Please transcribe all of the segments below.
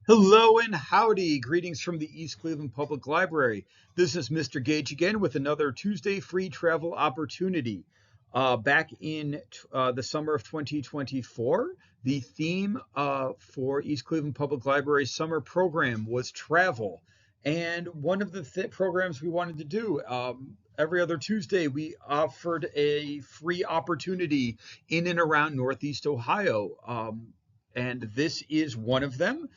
Hello and howdy. Greetings from the East Cleveland Public Library. This is Mr. Gage again with another Tuesday free travel opportunity. Back in the summer of 2024, the theme for East Cleveland Public Library's summer program was travel. And one of the programs we wanted to do, every other Tuesday, we offered a free opportunity in and around Northeast Ohio. And this is one of them.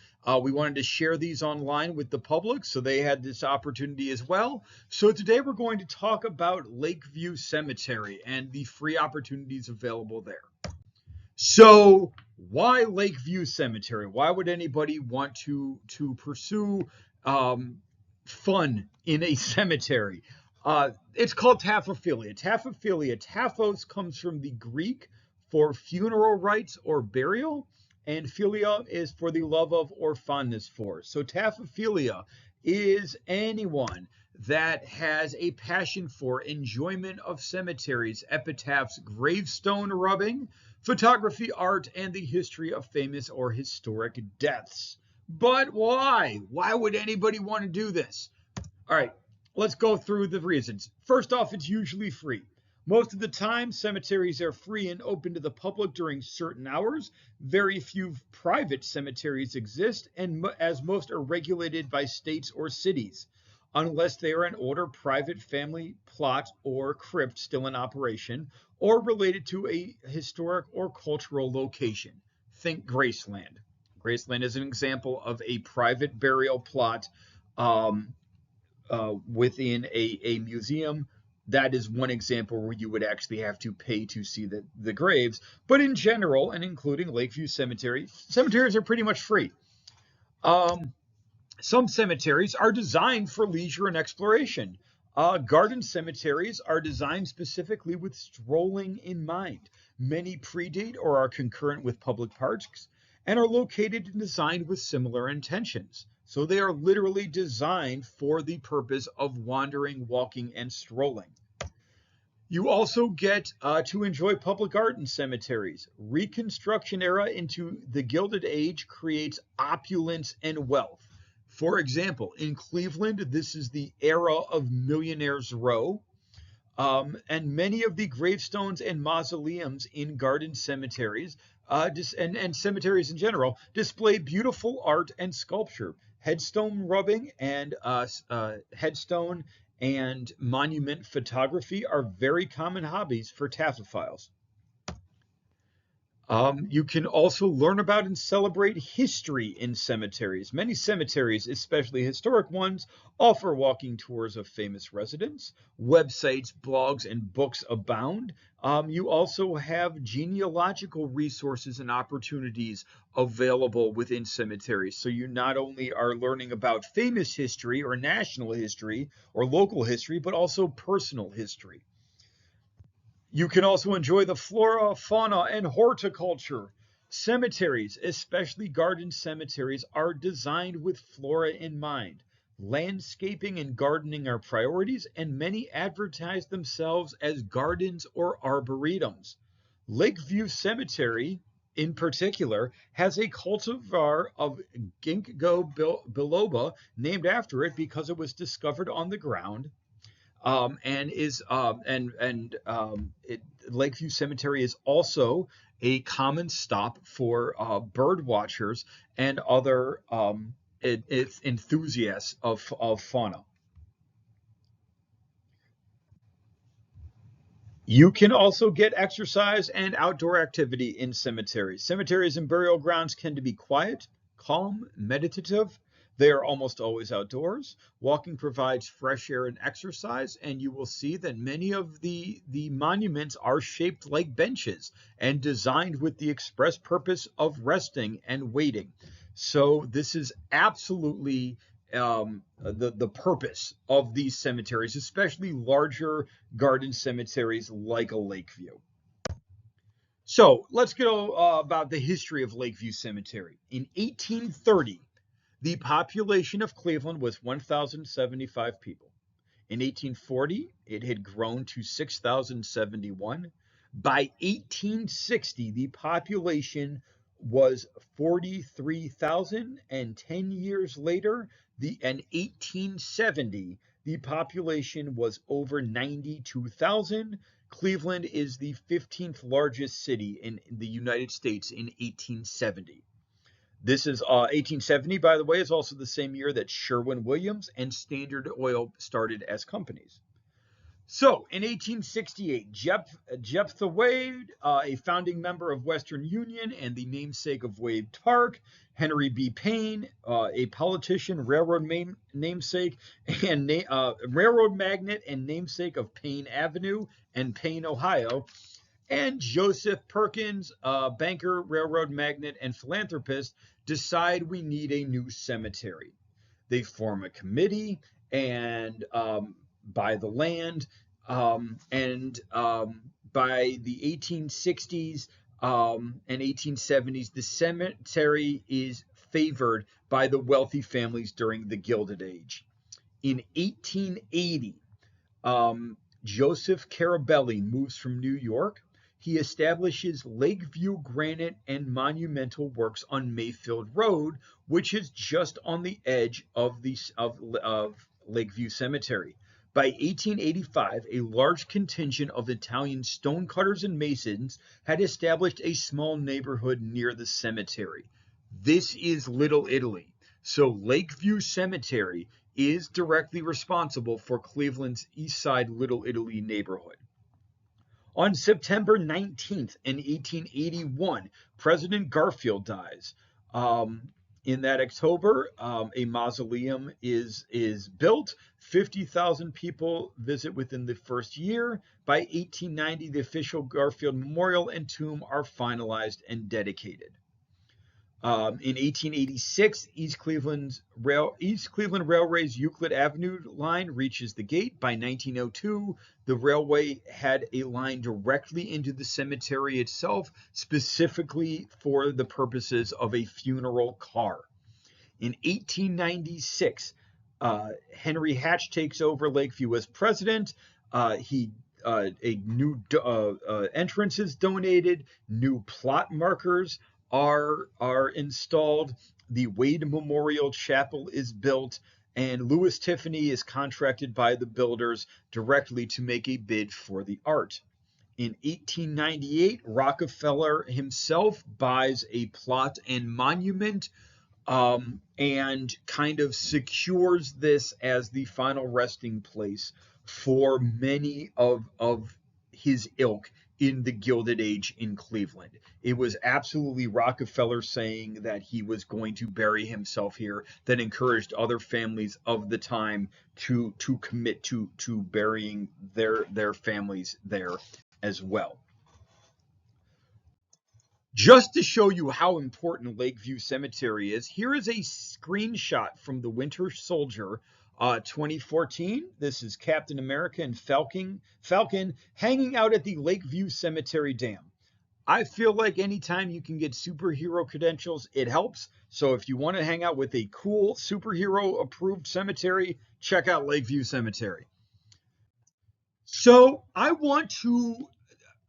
We wanted to share these online with the public, so they had this opportunity as well. So today we're going to talk about Lakeview Cemetery and the free opportunities available there. So why Lakeview Cemetery? Why would anybody want to pursue fun in a cemetery? It's called taphophilia. Taphos comes from the Greek for funeral rites or burial, and philia is for the love of or fondness for. So taphophilia is anyone that has a passion for enjoyment of cemeteries, epitaphs, gravestone rubbing, photography, art, and the history of famous or historic deaths. But why? Why would anybody want to do this? All right, let's go through the reasons. First off, it's usually free. Most of the time, cemeteries are free and open to the public during certain hours. Very few private cemeteries exist, and as most are regulated by states or cities, unless they are an older private family plot or crypt still in operation, or related to a historic or cultural location. Think Graceland. Graceland is an example of a private burial plot within a museum. That is one example where you would actually have to pay to see the graves. But in general, and including Lakeview Cemetery, cemeteries are pretty much free. Some cemeteries are designed for leisure and exploration. Garden cemeteries are designed specifically with strolling in mind. Many predate or are concurrent with public parks and are located and designed with similar intentions. So they are literally designed for the purpose of wandering, walking, and strolling. You also get to enjoy public art in cemeteries. Reconstruction era into the Gilded Age creates opulence and wealth. For example, in Cleveland, this is the era of Millionaires Row. And many of the gravestones and mausoleums in garden cemeteries and cemeteries in general display beautiful art and sculpture. Headstone rubbing and headstone and monument photography are very common hobbies for taphophiles. You can also learn about and celebrate history in cemeteries. Many cemeteries, especially historic ones, offer walking tours of famous residents. Websites, blogs, and books abound. You also have genealogical resources and opportunities available within cemeteries. So you not only are learning about famous history or national history or local history, but also personal history. You can also enjoy the flora, fauna, and horticulture. Cemeteries, especially garden cemeteries, are designed with flora in mind. Landscaping and gardening are priorities, and many advertise themselves as gardens or arboretums. Lakeview Cemetery, in particular, has a cultivar of ginkgo biloba named after it because it was discovered on the ground and is Lakeview Cemetery is also a common stop for bird watchers and other enthusiasts of fauna. You can also get exercise and outdoor activity in cemeteries. Cemeteries and burial grounds tend to be quiet, calm, meditative. They are almost always outdoors. Walking provides fresh air and exercise, and you will see that many of the monuments are shaped like benches and designed with the express purpose of resting and waiting. So this is absolutely the purpose of these cemeteries, especially larger garden cemeteries like a Lakeview. So let's go about the history of Lakeview Cemetery. In 1830, the population of Cleveland was 1,075 people. In 1840, it had grown to 6,071. By 1860, the population was 43,000, and 10 years later, in 1870, the population was over 92,000. Cleveland is the 15th largest city in the United States in 1870. This is 1870, by the way, is also the same year that Sherwin-Williams and Standard Oil started as companies. So, in 1868, Jephthah Wade, a founding member of Western Union and the namesake of Wade Park, Henry B. Payne, a politician, railroad namesake, and railroad magnate and namesake of Payne Avenue and Payne, Ohio, and Joseph Perkins, banker, railroad magnate, and philanthropist, decide we need a new cemetery. They form a committee and buy the land, and by the 1860s and 1870s, the cemetery is favored by the wealthy families during the Gilded Age. In 1880, Joseph Carabelli moves from New York. He establishes Lakeview Granite and Monumental Works on Mayfield Road, which is just on the edge of Lakeview Cemetery. By 1885, a large contingent of Italian stonecutters and masons had established a small neighborhood near the cemetery. This is Little Italy. So Lakeview Cemetery is directly responsible for Cleveland's East Side Little Italy neighborhood. On September 19th in 1881, President Garfield dies. In that October, a mausoleum is built. 50,000 people visit within the first year. By 1890, the official Garfield Memorial and tomb are finalized and dedicated. In 1886, East Cleveland Railway's Euclid Avenue line reaches the gate. By 1902, the railway had a line directly into the cemetery itself, specifically for the purposes of a funeral car. In 1896, Henry Hatch takes over Lakeview as president. A new entrance is donated. New plot markers are installed. The Wade Memorial Chapel is built, and Louis Tiffany is contracted by the builders directly to make a bid for the art. In 1898, Rockefeller himself buys a plot and monument, and kind of secures this as the final resting place for many of his ilk in the Gilded Age in Cleveland. It was absolutely Rockefeller saying that he was going to bury himself here that encouraged other families of the time to commit to burying their families there as well. Just to show you how important Lakeview Cemetery is, here is a screenshot from the Winter Soldier 2014. This is Captain America and Falcon hanging out at the Lakeview Cemetery Dam. I feel like anytime you can get superhero credentials, it helps. So if you want to hang out with a cool superhero approved cemetery, check out Lakeview Cemetery. So I want to,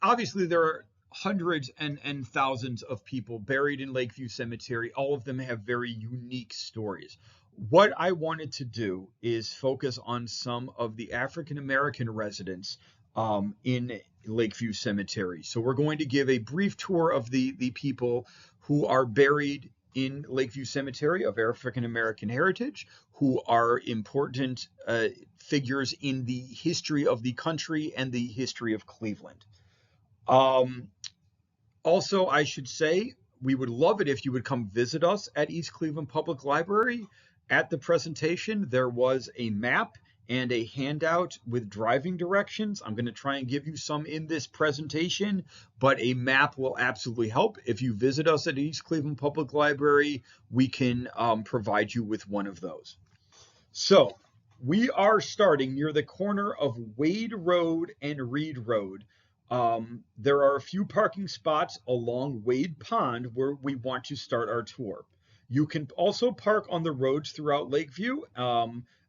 obviously there are hundreds and thousands of people buried in Lakeview Cemetery. All of them have very unique stories. What I wanted to do is focus on some of the African American residents in Lakeview Cemetery. So we're going to give a brief tour of the people who are buried in Lakeview Cemetery of African American heritage, who are important figures in the history of the country and the history of Cleveland. Also, I should say, we would love it if you would come visit us at East Cleveland Public Library. At the presentation, there was a map and a handout with driving directions. I'm going to try and give you some in this presentation, but a map will absolutely help. If you visit us at East Cleveland Public Library, we can provide you with one of those. So we are starting near the corner of Wade Road and Reed Road. There are a few parking spots along Wade Pond where we want to start our tour. You can also park on the roads throughout Lakeview,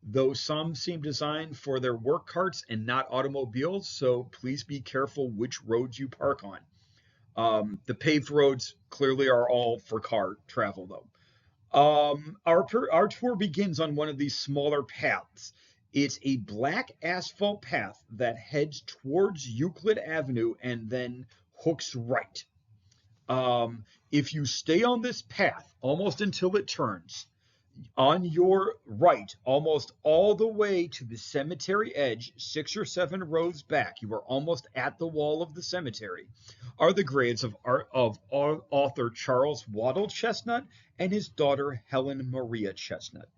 though some seem designed for their work carts and not automobiles, so please be careful which roads you park on. The paved roads clearly are all for car travel, though. Our tour begins on one of these smaller paths. It's a black asphalt path that heads towards Euclid Avenue and then hooks right. If you stay on this path almost until it turns, on your right, almost all the way to the cemetery edge, 6 or 7 rows back, you are almost at the wall of the cemetery, are the graves of author Charles Waddell Chestnut and his daughter Helen Maria Chestnut.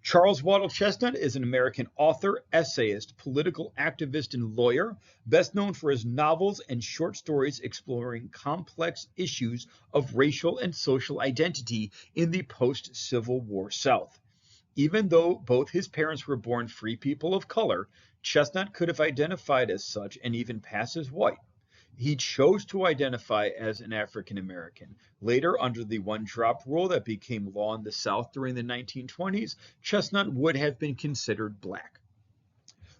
Charles Waddell Chestnut is an American author, essayist, political activist, and lawyer, best known for his novels and short stories exploring complex issues of racial and social identity in the post-Civil War South. Even though both his parents were born free people of color, Chestnut could have identified as such and even pass as white. He chose to identify as an African American. Later, under the one-drop rule that became law in the South during the 1920s, Chestnut would have been considered black.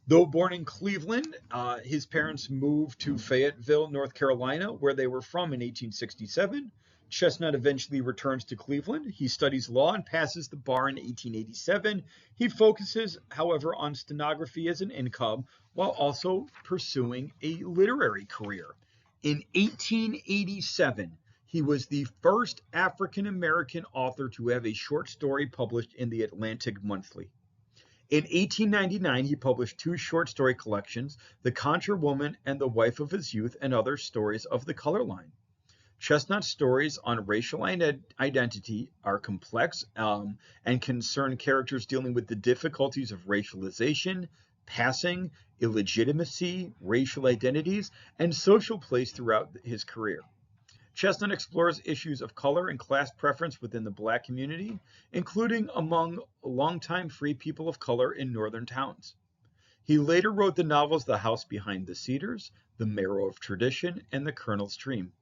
Though born in Cleveland, his parents moved to Fayetteville, North Carolina, where they were from in 1867. Chestnut eventually returns to Cleveland. He studies law and passes the bar in 1887. He focuses, however, on stenography as an income while also pursuing a literary career. In 1887, he was the first African American author to have a short story published in the Atlantic Monthly. In 1899, he published 2 short story collections, The Contra Woman and The Wife of His Youth, and Other Stories of the Color Line. Chestnut's stories on racial identity are complex and concern characters dealing with the difficulties of racialization, passing, illegitimacy, racial identities, and social place throughout his career. Chestnut explores issues of color and class preference within the black community, including among longtime free people of color in northern towns. He later wrote the novels The House Behind the Cedars, The Marrow of Tradition, and The Colonel's Dream.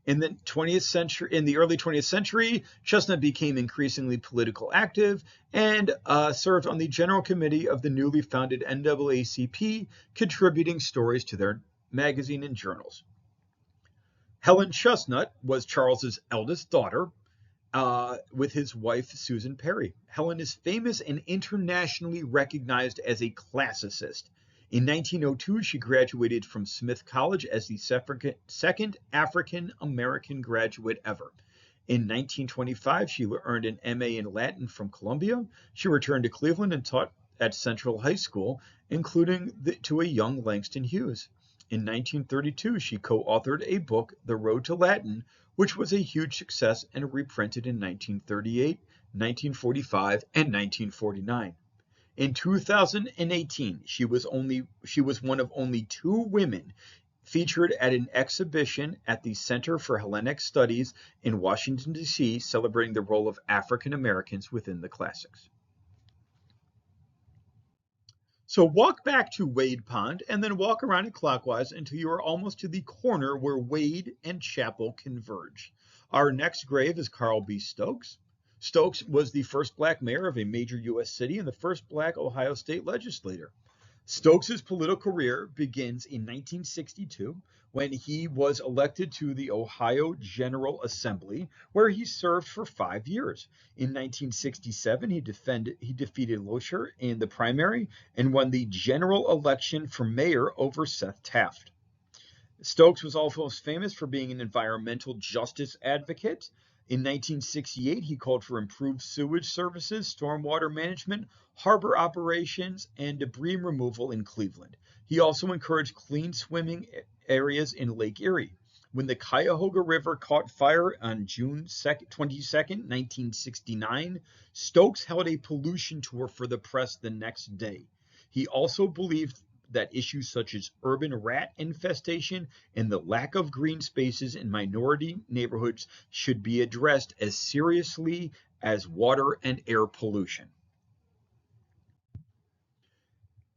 In the early 20th century, Chestnut became increasingly political active and served on the General Committee of the newly founded NAACP, contributing stories to their magazine and journals. Helen Chestnut was Charles's eldest daughter, with his wife Susan Perry. Helen is famous and internationally recognized as a classicist. In 1902, she graduated from Smith College as the second African American graduate ever. In 1925, she earned an MA in Latin from Columbia. She returned to Cleveland and taught at Central High School, including to a young Langston Hughes. In 1932, she co-authored a book, The Road to Latin, which was a huge success and reprinted in 1938, 1945, and 1949. In 2018, she was one of only 2 women featured at an exhibition at the Center for Hellenic Studies in Washington, D.C., celebrating the role of African Americans within the classics. So walk back to Wade Pond and then walk around it clockwise until you are almost to the corner where Wade and Chapel converge. Our next grave is Carl B. Stokes. Stokes was the first black mayor of a major U.S. city and the first black Ohio state legislator. Stokes's political career begins in 1962 when he was elected to the Ohio General Assembly, where he served for 5 years. In 1967, he defeated Loescher in the primary and won the general election for mayor over Seth Taft. Stokes was also famous for being an environmental justice advocate. In 1968, he called for improved sewage services, stormwater management, harbor operations, and debris removal in Cleveland. He also encouraged clean swimming areas in Lake Erie. When the Cuyahoga River caught fire on June 22nd, 1969, Stokes held a pollution tour for the press the next day. He also believed that issues such as urban rat infestation and the lack of green spaces in minority neighborhoods should be addressed as seriously as water and air pollution.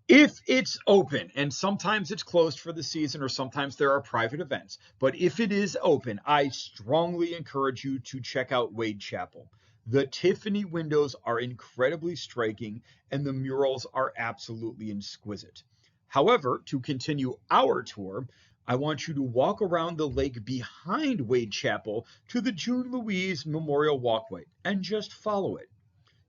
If it's open, and sometimes it's closed for the season or sometimes there are private events, but if it is open, I strongly encourage you to check out Wade Chapel. The Tiffany windows are incredibly striking and the murals are absolutely exquisite. However, to continue our tour, I want you to walk around the lake behind Wade Chapel to the June Louise Memorial Walkway and just follow it.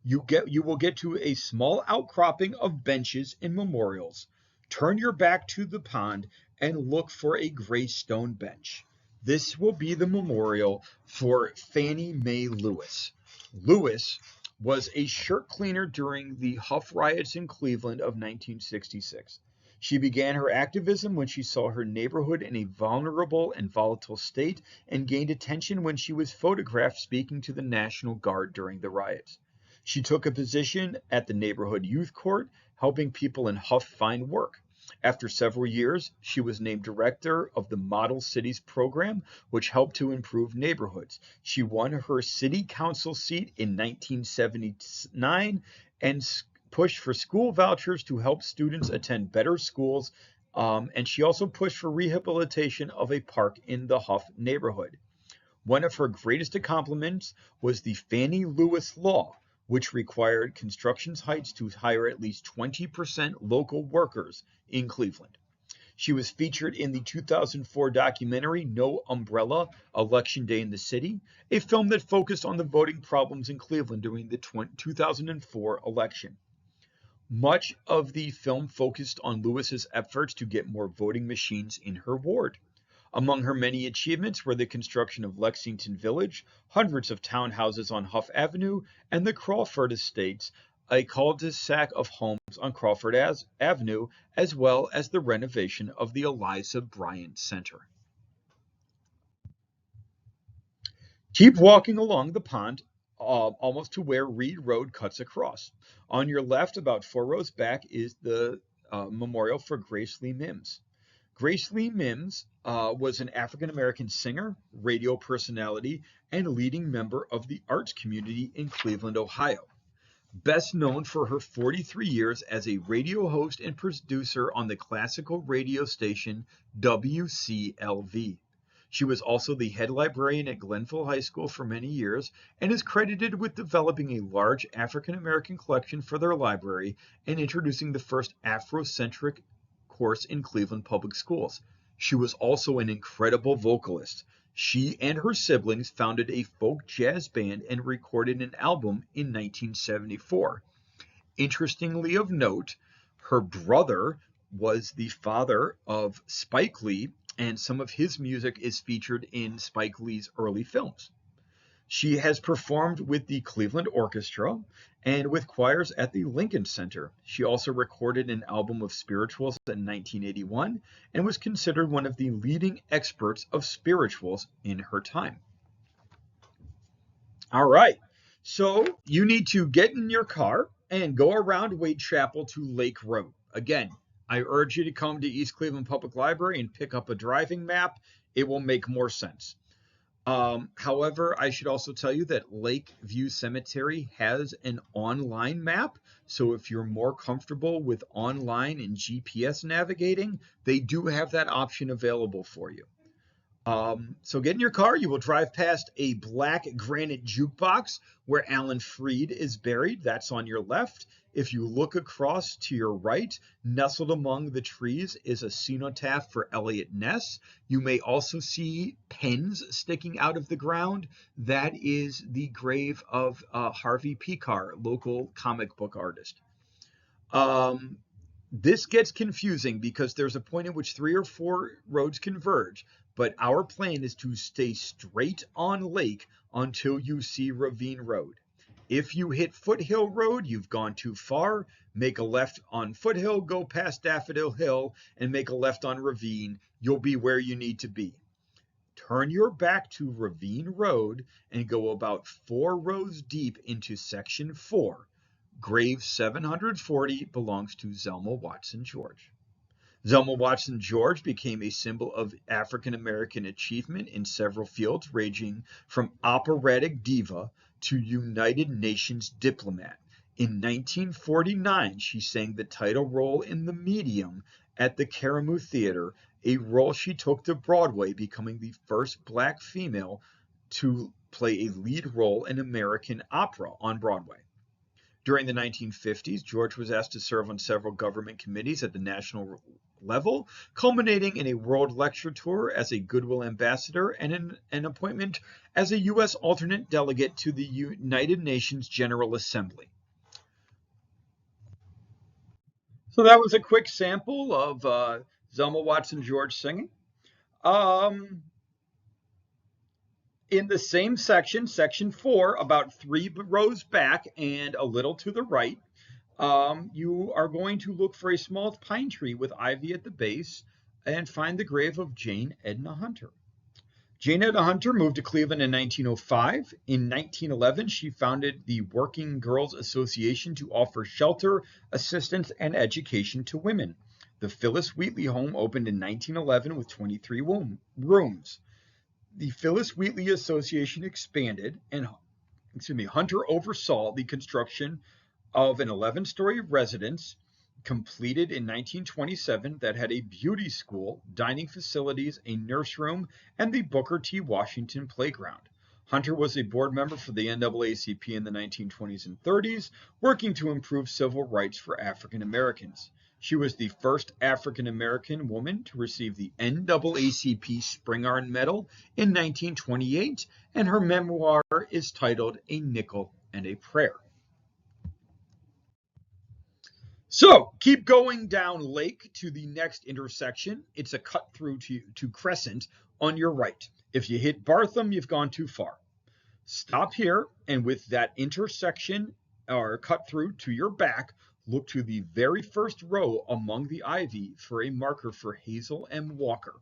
You will get to a small outcropping of benches and memorials. Turn your back to the pond and look for a gray stone bench. This will be the memorial for Fannie Mae Lewis. Lewis was a shirt cleaner during the Huff riots in Cleveland of 1966. She began her activism when she saw her neighborhood in a vulnerable and volatile state and gained attention when she was photographed speaking to the National Guard during the riots. She took a position at the neighborhood youth court, helping people in Huff find work. After several years, she was named director of the Model Cities program, which helped to improve neighborhoods. She won her city council seat in 1979 and pushed for school vouchers to help students attend better schools. And she also pushed for rehabilitation of a park in the Huff neighborhood. One of her greatest accomplishments was the Fannie Lewis Law, which required construction sites to hire at least 20% local workers in Cleveland. She was featured in the 2004 documentary No Umbrella, Election Day in the City, a film that focused on the voting problems in Cleveland during the 2004 election. Much of the film focused on Lewis's efforts to get more voting machines in her ward. Among her many achievements were the construction of Lexington Village, hundreds of townhouses on Huff Avenue, and the Crawford Estates, a cul-de-sac of homes on Crawford Avenue, as well as the renovation of the Eliza Bryant Center. Keep walking along the pond almost to where Reed Road cuts across. On your left, about 4 rows back, is the memorial for Grace Lee Mims. Grace Lee Mims was an African-American singer, radio personality, and leading member of the arts community in Cleveland, Ohio. Best known for her 43 years as a radio host and producer on the classical radio station WCLV. She was also the head librarian at Glenville High School for many years and is credited with developing a large African-American collection for their library and introducing the first Afrocentric course in Cleveland Public Schools. She was also an incredible vocalist. She and her siblings founded a folk jazz band and recorded an album in 1974. Interestingly of note, her brother was the father of Spike Lee, and some of his music is featured in Spike Lee's early films. She has performed with the Cleveland Orchestra and with choirs at the Lincoln Center. She also recorded an album of spirituals in 1981 and was considered one of the leading experts of spirituals in her time. All right, so you need to get in your car and go around Wade Chapel to Lake Road. Again, I urge you to come to East Cleveland Public Library and pick up a driving map. It will make more sense. However, I should also tell you that Lakeview Cemetery has an online map. So if you're more comfortable with online and GPS navigating, they do have that option available for you. So get in your car. You will drive past a black granite jukebox where Alan Freed is buried. That's on your left. If you look across to your right, nestled among the trees is a cenotaph for Eliot Ness. You may also see pens sticking out of the ground. That is the grave of Harvey Pekar, local comic book artist. This gets confusing because there's a point at which 3 or 4 roads converge, but our plan is to stay straight on Lake until you see Ravine Road. If you hit Foothill Road, you've gone too far. Make a left on Foothill, go past Daffodil Hill, and make a left on Ravine. You'll be where you need to be. Turn your back to Ravine Road and go about 4 rows deep into Section 4. Grave 740 belongs to Zelma Watson George. Zelma Watson George became a symbol of African American achievement in several fields, ranging from operatic diva to United Nations diplomat. In 1949, she sang the title role in The Medium at the Karamu Theater, a role she took to Broadway, becoming the first Black female to play a lead role in American opera on Broadway. During the 1950s, George was asked to serve on several government committees at the National level, culminating in a world lecture tour as a Goodwill ambassador and an appointment as a U.S. alternate delegate to the United Nations General Assembly. So that was a quick sample of Zelma Watson George singing. In the same section, section 4, about 3 rows back and a little to the right, you are going to look for a small pine tree with ivy at the base and find the grave of Jane Edna Hunter. Jane Edna Hunter moved to Cleveland in 1905. In 1911, she founded the Working Girls Association to offer shelter, assistance, and education to women. The Phyllis Wheatley home opened in 1911 with 23 rooms. The Phyllis Wheatley Association expanded, and Hunter oversaw the construction of an 11-story residence completed in 1927 that had a beauty school, dining facilities, a nurse room, and the Booker T. Washington playground. Hunter was a board member for the NAACP in the 1920s and 30s, working to improve civil rights for African Americans. She was the first African American woman to receive the NAACP Spring Iron Medal in 1928, and her memoir is titled A Nickel and a Prayer. So keep going down Lake to the next intersection. It's a cut through to Crescent on your right. If you hit Bartham, you've gone too far. Stop here, and with that intersection or cut through to your back, look to the very first row among the ivy for a marker for Hazel M. Walker.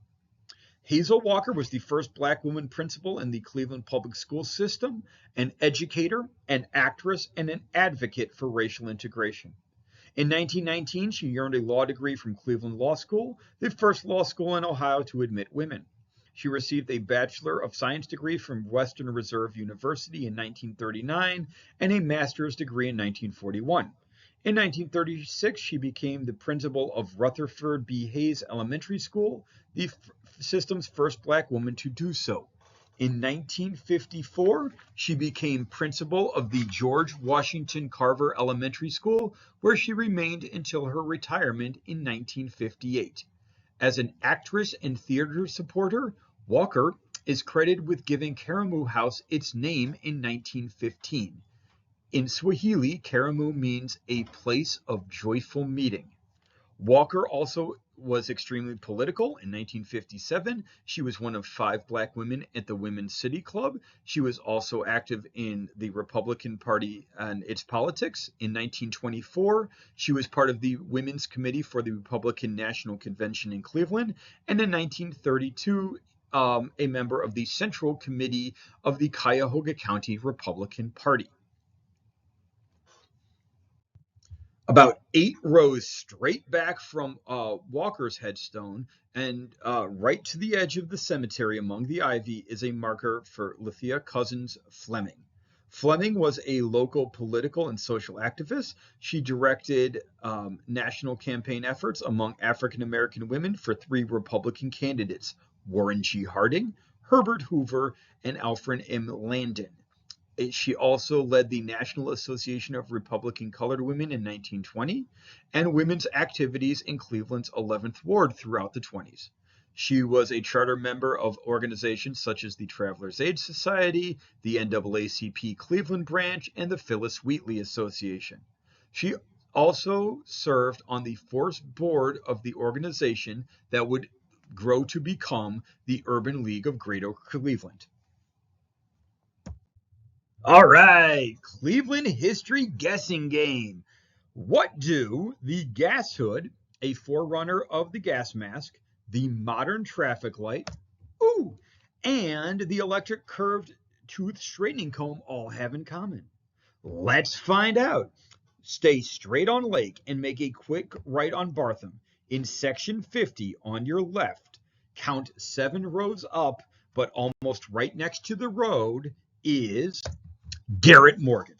Hazel Walker was the first Black woman principal in the Cleveland public school system, an educator, an actress, and an advocate for racial integration. In 1919, she earned a law degree from Cleveland Law School, the first law school in Ohio to admit women. She received a Bachelor of Science degree from Western Reserve University in 1939 and a master's degree in 1941. In 1936, she became the principal of Rutherford B. Hayes Elementary School, the system's first Black woman to do so. In 1954, she became principal of the George Washington Carver Elementary School, where she remained until her retirement in 1958. As an actress and theater supporter, Walker is credited with giving Karamu House its name in 1915. In Swahili, Karamu means a place of joyful meeting. Walker also was extremely political. In 1957, she was one of 5 Black women at the Women's City Club. She was also active in the Republican Party and its politics. In 1924, she was part of the Women's Committee for the Republican National Convention in Cleveland. And in 1932, a member of the Central Committee of the Cuyahoga County Republican Party. About 8 rows straight back from Walker's headstone and right to the edge of the cemetery among the ivy is a marker for Lethea Cousins Fleming. Fleming was a local political and social activist. She directed national campaign efforts among African American women for 3 Republican candidates, Warren G. Harding, Herbert Hoover, and Alfred M. Landon. She also led the National Association of Republican Colored Women in 1920 and women's activities in Cleveland's 11th Ward throughout the 20s. She was a charter member of organizations such as the Travelers Aid Society, the NAACP Cleveland branch, and the Phyllis Wheatley Association. She also served on the force board of the organization that would grow to become the Urban League of Greater Cleveland. All right, Cleveland history guessing game. What do the gas hood, a forerunner of the gas mask, the modern traffic light, and the electric curved tooth straightening comb all have in common? Let's find out. Stay straight on Lake and make a quick right on Bartham. In section 50 on your left, count 7 rows up, but almost right next to the road is Garrett Morgan.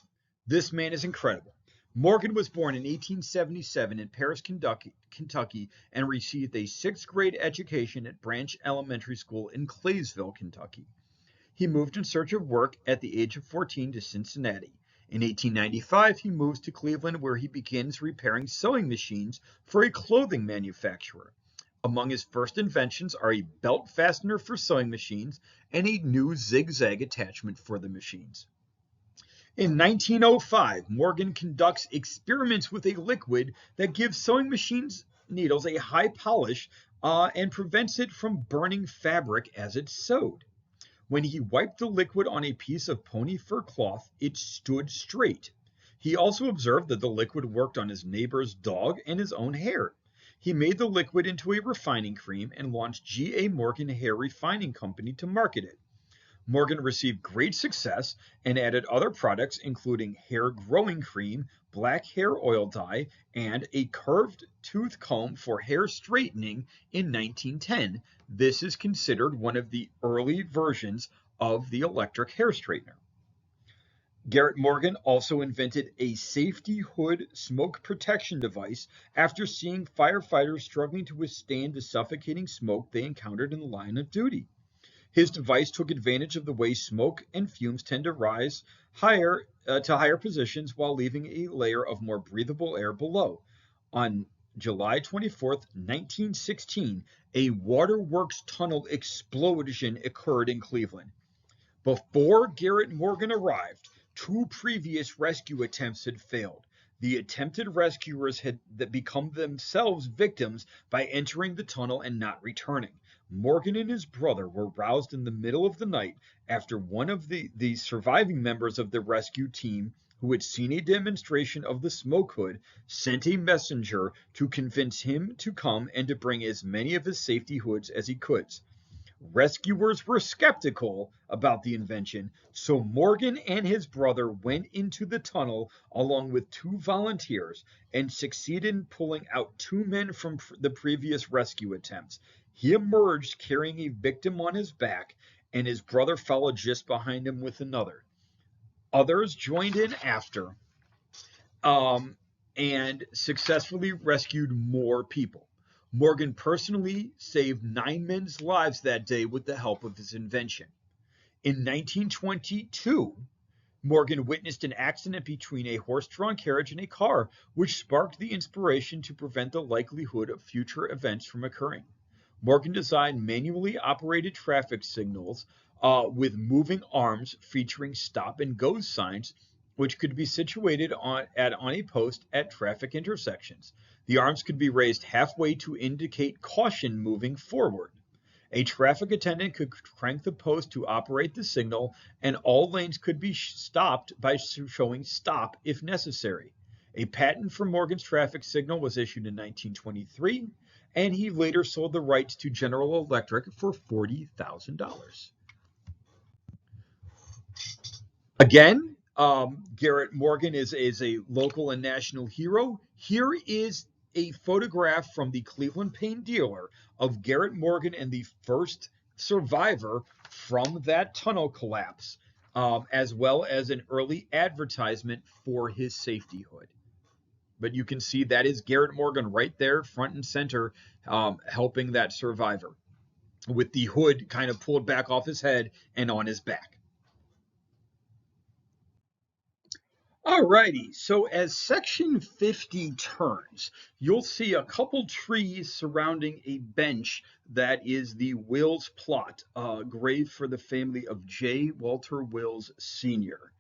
This man is incredible. Morgan was born in 1877 in Paris, Kentucky, and received a 6th grade education at Branch Elementary School in Claysville, Kentucky. He moved in search of work at the age of 14 to Cincinnati. In 1895, he moves to Cleveland, where he begins repairing sewing machines for a clothing manufacturer. Among his first inventions are a belt fastener for sewing machines and a new zigzag attachment for the machines. In 1905, Morgan conducts experiments with a liquid that gives sewing machines needles a high polish and prevents it from burning fabric as it's sewed. When he wiped the liquid on a piece of pony fur cloth, it stood straight. He also observed that the liquid worked on his neighbor's dog and his own hair. He made the liquid into a refining cream and launched G.A. Morgan Hair Refining Company to market it. Morgan received great success and added other products including hair growing cream, black hair oil dye, and a curved tooth comb for hair straightening in 1910. This is considered one of the early versions of the electric hair straightener. Garrett Morgan also invented a safety hood smoke protection device after seeing firefighters struggling to withstand the suffocating smoke they encountered in the line of duty. His device took advantage of the way smoke and fumes tend to rise to higher positions while leaving a layer of more breathable air below. On July 24, 1916, a waterworks tunnel explosion occurred in Cleveland. Before Garrett Morgan arrived, 2 previous rescue attempts had failed. The attempted rescuers had become themselves victims by entering the tunnel and not returning. Morgan and his brother were roused in the middle of the night after one of the surviving members of the rescue team, who had seen a demonstration of the smoke hood, sent a messenger to convince him to come and to bring as many of his safety hoods as he could. Rescuers were skeptical about the invention, so Morgan and his brother went into the tunnel along with 2 volunteers and succeeded in pulling out 2 men from the previous rescue attempts. He emerged carrying a victim on his back, and his brother followed just behind him with another. Others joined in after and successfully rescued more people. Morgan personally saved 9 men's lives that day with the help of his invention. In 1922, Morgan witnessed an accident between a horse-drawn carriage and a car, which sparked the inspiration to prevent the likelihood of future events from occurring. Morgan designed manually operated traffic signals with moving arms featuring stop and go signs, which could be situated on a post at traffic intersections. The arms could be raised halfway to indicate caution moving forward. A traffic attendant could crank the post to operate the signal, and all lanes could be stopped by showing stop if necessary. A patent for Morgan's traffic signal was issued in 1923, and he later sold the rights to General Electric for $40,000. Again, Garrett Morgan is a local and national hero. Here is a photograph from the Cleveland Paint Dealer of Garrett Morgan and the first survivor from that tunnel collapse, as well as an early advertisement for his safety hood. But you can see that is Garrett Morgan right there, front and center, helping that survivor with the hood kind of pulled back off his head and on his back. Alrighty, so as section 50 turns, you'll see a couple trees surrounding a bench that is the Wills plot, grave for the family of J. Walter Wills Sr.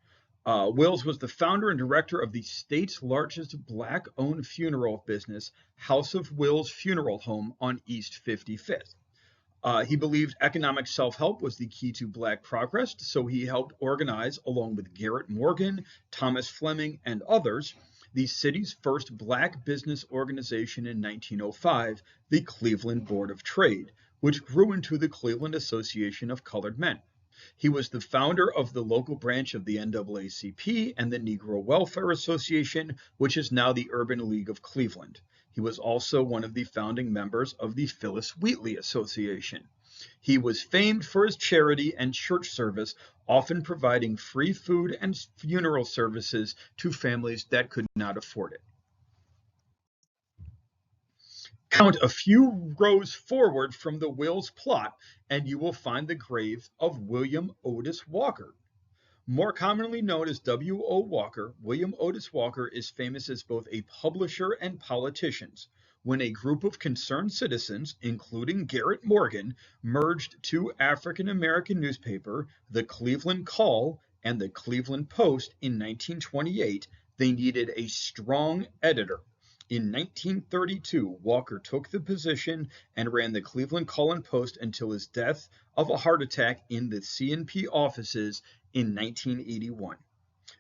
Wills was the founder and director of the state's largest Black-owned funeral business, House of Wills Funeral Home on East 55th. He believed economic self-help was the key to Black progress, so he helped organize, along with Garrett Morgan, Thomas Fleming, and others, the city's first Black business organization in 1905, the Cleveland Board of Trade, which grew into the Cleveland Association of Colored Men. He was the founder of the local branch of the NAACP and the Negro Welfare Association, which is now the Urban League of Cleveland. He was also one of the founding members of the Phyllis Wheatley Association. He was famed for his charity and church service, often providing free food and funeral services to families that could not afford it. Count a few rows forward from the Wills plot, and you will find the grave of William Otis Walker. More commonly known as W.O. Walker, William Otis Walker is famous as both a publisher and politician. when a group of concerned citizens, including Garrett Morgan, merged two African American newspapers, the Cleveland Call and the Cleveland Post, in 1928, they needed a strong editor. In 1932, Walker took the position and ran the Cleveland Call and Post until his death of a heart attack in the C&P offices in 1981.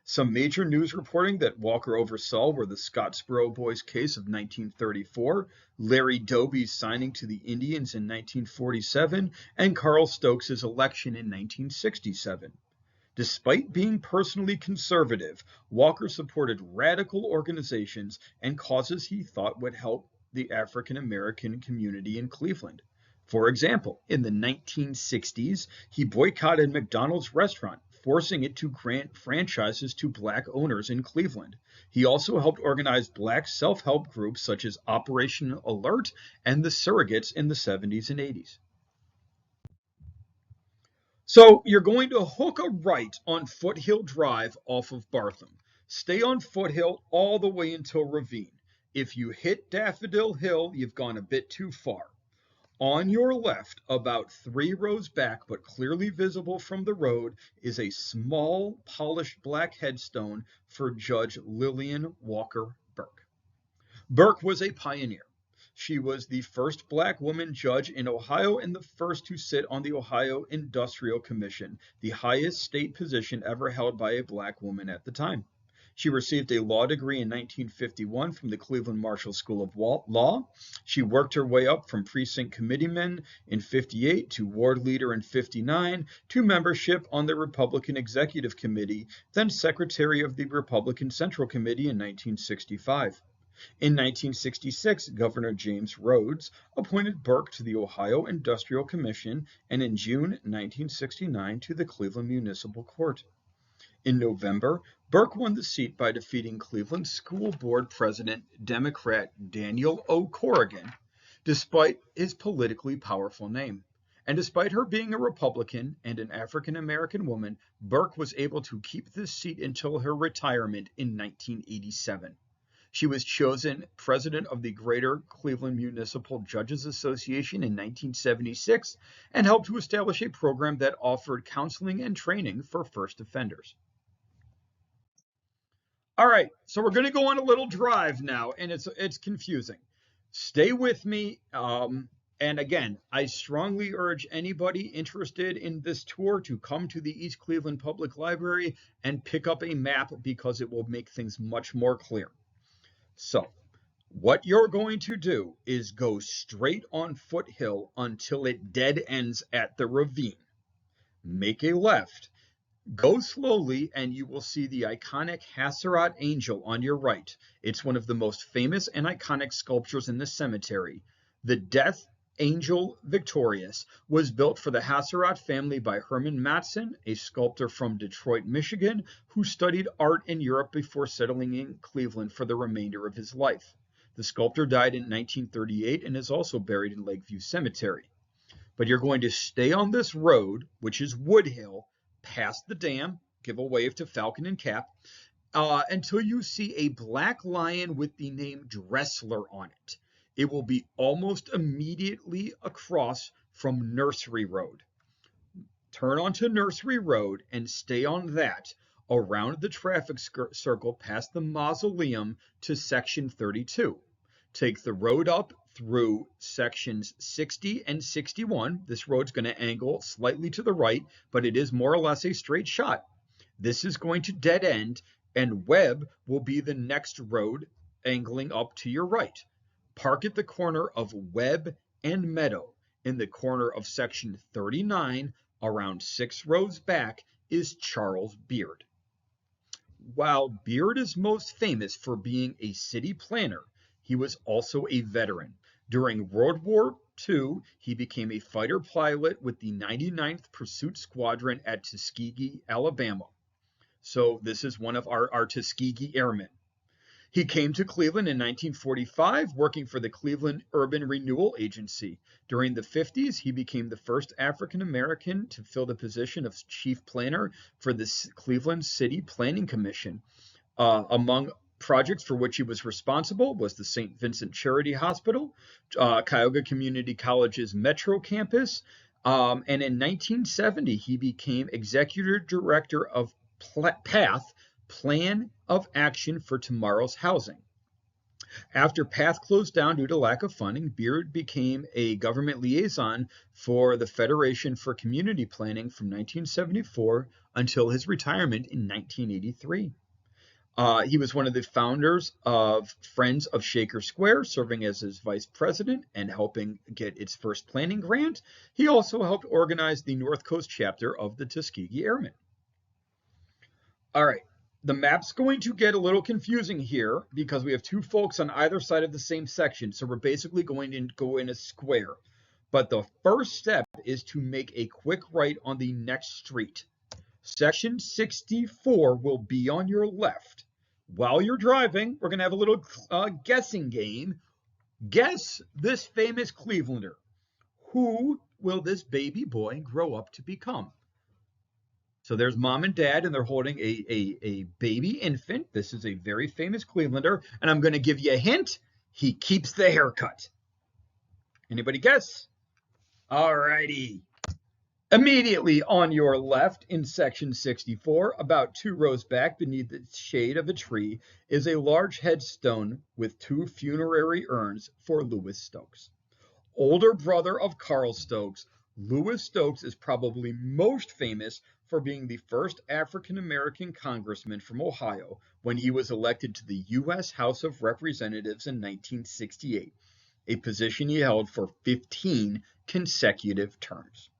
Some major news reporting that Walker oversaw were the Scottsboro Boys case of 1934, Larry Doby's signing to the Indians in 1947, and Carl Stokes' election in 1967. Despite being personally conservative, Walker supported radical organizations and causes he thought would help the African American community in Cleveland. For example, in the 1960s, he boycotted McDonald's restaurant, forcing it to grant franchises to Black owners in Cleveland. He also helped organize Black self-help groups such as Operation Alert and the Surrogates in the 70s and 80s. So you're going to hook a right on Foothill Drive off of Bartham. Stay on Foothill all the way until Ravine. If you hit Daffodil Hill, you've gone a bit too far. On your left, about 3 rows back, but clearly visible from the road, is a small, polished black headstone for Judge Lillian Walker Burke. Burke was a pioneer. She was the first Black woman judge in Ohio and the first to sit on the Ohio Industrial Commission, the highest state position ever held by a Black woman at the time. She received a law degree in 1951 from the Cleveland Marshall School of Law. She worked her way up from precinct committeeman in 58 to ward leader in 59 to membership on the Republican Executive Committee, then secretary of the Republican Central Committee in 1965. In 1966, Governor James Rhodes appointed Burke to the Ohio Industrial Commission and in June 1969 to the Cleveland Municipal Court. In November, Burke won the seat by defeating Cleveland School Board President Democrat Daniel O. Corrigan, despite his politically powerful name. And despite her being a Republican and an African-American woman, Burke was able to keep this seat until her retirement in 1987. She was chosen president of the Greater Cleveland Municipal Judges Association in 1976 and helped to establish a program that offered counseling and training for first offenders. All right, so we're going to go on a little drive now, and it's confusing. Stay with me. And again, I strongly urge anybody interested in this tour to come to the East Cleveland Public Library and pick up a map because it will make things much more clear. So what you're going to do is go straight on Foothill until it dead ends at the ravine. Make a left. Go slowly and you will see the iconic Hasserat Angel on your right. It's one of the most famous and iconic sculptures in the cemetery. The Death Angel Victorious was built for the Hasserat family by Herman Matson, a sculptor from Detroit, Michigan, who studied art in Europe before settling in Cleveland for the remainder of his life. The sculptor died in 1938 and is also buried in Lakeview Cemetery. But you're going to stay on this road, which is Wood Hill, past the dam, give a wave to Falcon and Cap, until you see a black lion with the name Dressler on it. It will be almost immediately across from Nursery Road. Turn onto Nursery Road and stay on that around the traffic circle past the mausoleum to section 32. Take the road up through sections 60 and 61. This road's going to angle slightly to the right, but it is more or less a straight shot. This is going to dead end, and Webb will be the next road angling up to your right. Park at the corner of Webb and Meadow. In the corner of section 39, around 6 rows back, is Charles Beard. While Beard is most famous for being a city planner, he was also a veteran. During World War II, he became a fighter pilot with the 99th Pursuit Squadron at Tuskegee, Alabama. So this is one of our Tuskegee Airmen. He came to Cleveland in 1945, working for the Cleveland Urban Renewal Agency. During the 50s, he became the first African American to fill the position of chief planner for the Cleveland City Planning Commission. Among projects for which he was responsible was the St. Vincent Charity Hospital, Cuyahoga Community College's Metro Campus, and in 1970 he became executive director of PATH, Plan of Action for Tomorrow's Housing. After PATH closed down due to lack of funding, Beard became a government liaison for the Federation for Community Planning from 1974 until his retirement in 1983. He was one of the founders of Friends of Shaker Square, serving as his vice president and helping get its first planning grant. He also helped organize the North Coast chapter of the Tuskegee Airmen. All right. The map's going to get a little confusing here because we have two folks on either side of the same section. So we're basically going to go in a square. But the first step is to make a quick right on the next street. Section 64 will be on your left. While you're driving, we're going to have a little guessing game. Guess this famous Clevelander. Who will this baby boy grow up to become? So there's mom and dad, and they're holding a baby infant. This is a very famous Clevelander, and I'm going to give you a hint. He keeps the haircut. Anybody guess? All righty. Immediately on your left in section 64, about 2 rows back beneath the shade of a tree, is a large headstone with 2 funerary urns for Lewis Stokes. Older brother of Carl Stokes, Lewis Stokes is probably most famous for being the first African-American congressman from Ohio when he was elected to the U.S. House of Representatives in 1968, a position he held for 15 consecutive terms.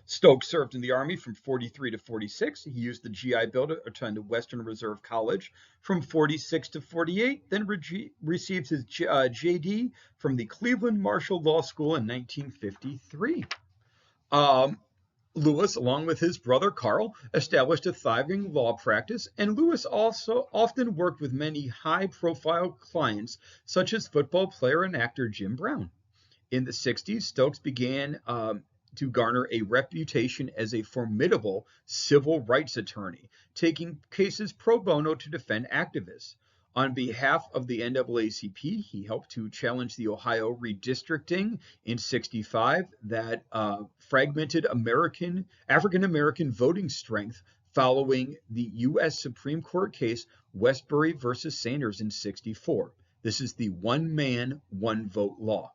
Stokes served in the Army from 43 to 46. He used the GI Bill to attend Western Reserve College from 46 to 48, then received his JD from the Cleveland Marshall Law School in 1953. Lewis, along with his brother Carl, established a thriving law practice, and Lewis also often worked with many high-profile clients, such as football player and actor Jim Brown. In the 60s, Stokes began to garner a reputation as a formidable civil rights attorney, taking cases pro bono to defend activists. On behalf of the NAACP, he helped to challenge the Ohio redistricting in 65 that fragmented African-American voting strength following the U.S. Supreme Court case Westbury versus Sanders in 64. This is the one-man, one-vote law.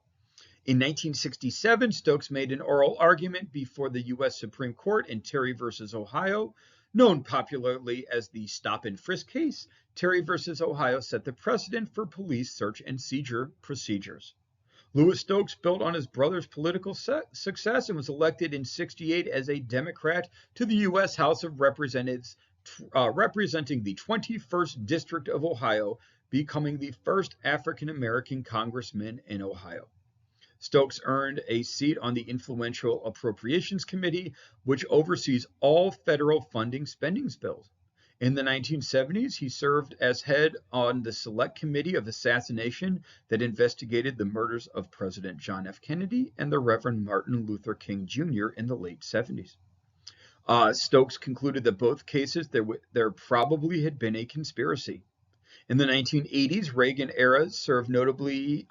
In 1967, Stokes made an oral argument before the U.S. Supreme Court in Terry versus Ohio. Known popularly as the stop and frisk case, Terry versus Ohio set the precedent for police search and seizure procedures. Lewis Stokes built on his brother's political success and was elected in 68 as a Democrat to the U.S. House of Representatives, representing the 21st District of Ohio, becoming the first African-American congressman in Ohio. Stokes earned a seat on the influential Appropriations Committee, which oversees all federal funding spending bills. In the 1970s, he served as head on the Select Committee of Assassination that investigated the murders of President John F. Kennedy and the Reverend Martin Luther King Jr. in the late 70s. Stokes concluded that both cases there probably had been a conspiracy. In the 1980s, Reagan era served notably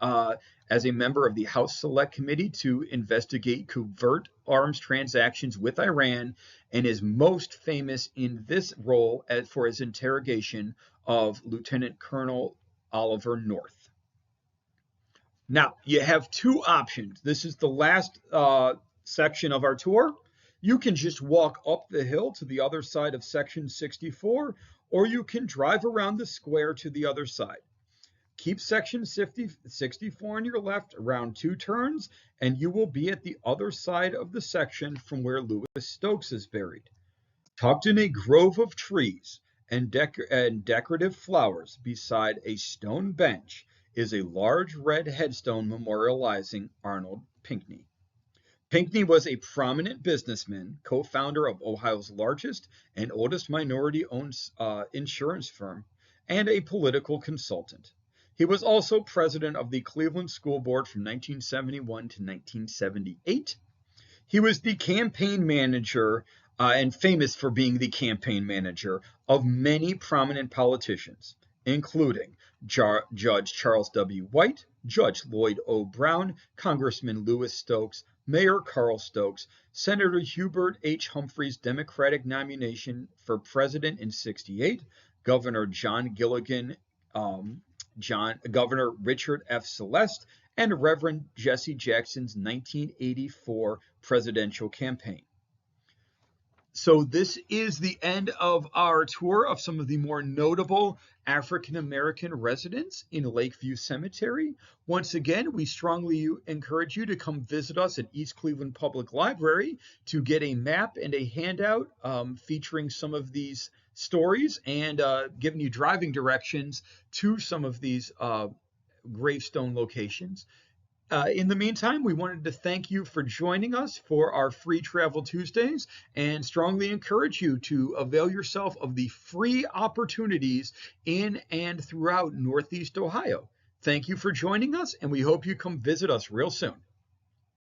as a member of the House Select Committee to investigate covert arms transactions with Iran, and is most famous in this role for his interrogation of Lieutenant Colonel Oliver North. Now, you have 2 options. This is the last section of our tour. You can just walk up the hill to the other side of section 64, or you can drive around the square to the other side. Keep section 64 on your left around 2 turns, and you will be at the other side of the section from where Lewis Stokes is buried. Tucked in a grove of trees and decorative flowers beside a stone bench is a large red headstone memorializing Arnold Pinckney. Pinckney was a prominent businessman, co-founder of Ohio's largest and oldest minority-owned insurance firm, and a political consultant. He was also president of the Cleveland School Board from 1971 to 1978. He was the campaign manager and famous for being the campaign manager of many prominent politicians, including Judge Charles W. White, Judge Lloyd O. Brown, Congressman Louis Stokes, Mayor Carl Stokes, Senator Hubert H. Humphrey's Democratic nomination for president in '68, Governor John Gilligan, Governor Richard F. Celeste, and Reverend Jesse Jackson's 1984 presidential campaign. So this is the end of our tour of some of the more notable African-American residents in Lakeview Cemetery. Once again, we strongly encourage you to come visit us at East Cleveland Public Library to get a map and a handout featuring some of these stories and giving you driving directions to some of these gravestone locations. In the meantime, we wanted to thank you for joining us for our free Travel Tuesdays and strongly encourage you to avail yourself of the free opportunities in and throughout Northeast Ohio. Thank you for joining us, and we hope you come visit us real soon.